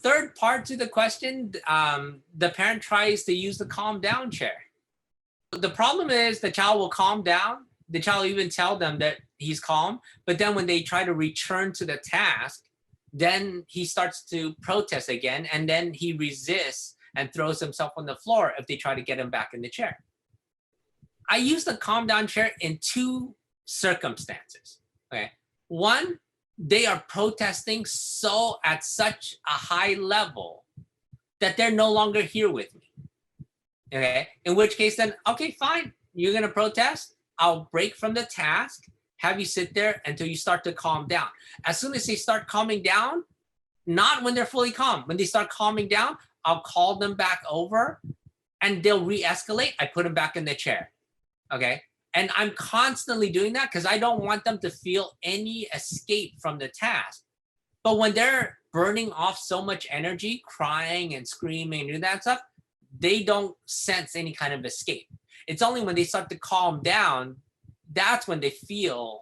Third part to the question, the parent tries to use the calm down chair. The problem is the child will calm down. The child will even tell them that he's calm, but then when they try to return to the task, then he starts to protest again, and then he resists and throws himself on the floor if they try to get him back in the chair. I use the calm down chair in two circumstances. Okay. One, they are protesting so at such a high level that they're no longer here with me. Okay. In which case, then, okay, fine. You're going to protest. I'll break from the task, have you sit there until you start to calm down. As soon as they start calming down, not when they're fully calm, when they start calming down, I'll call them back over and they'll re-escalate. I put them back in the chair. Okay. And I'm constantly doing that because I don't want them to feel any escape from the task. But when they're burning off so much energy, crying and screaming and doing that stuff, they don't sense any kind of escape. It's only when they start to calm down, that's when they feel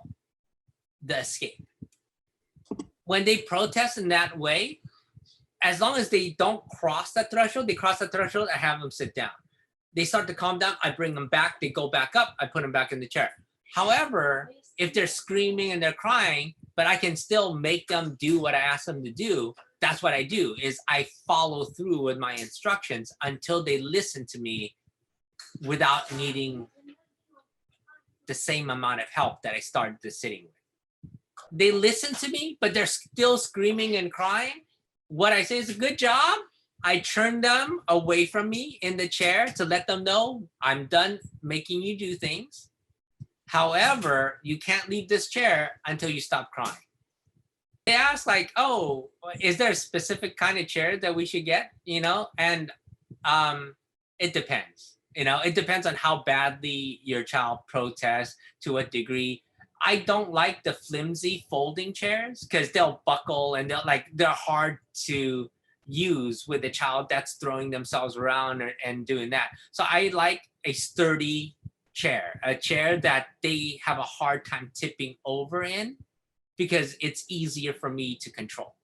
the escape. When they protest in that way, as long as they don't cross that threshold, they cross that threshold, I have them sit down. They start to calm down, I bring them back, they go back up, I put them back in the chair. However, if they're screaming and they're crying, but I can still make them do what I ask them to do, that's what I do, is I follow through with my instructions until they listen to me without needing the same amount of help that I started the sitting with. They listen to me, but they're still screaming and crying. What I say is a good job. I turn them away from me in the chair to let them know I'm done making you do things. However, you can't leave this chair until you stop crying. They ask like, oh, is there a specific kind of chair that we should get? And it depends. It depends on how badly your child protests, to what degree. I don't like the flimsy folding chairs because they'll buckle and they're hard to use with a child that's throwing themselves around and doing that. So I like a sturdy chair, a chair that they have a hard time tipping over in because it's easier for me to control.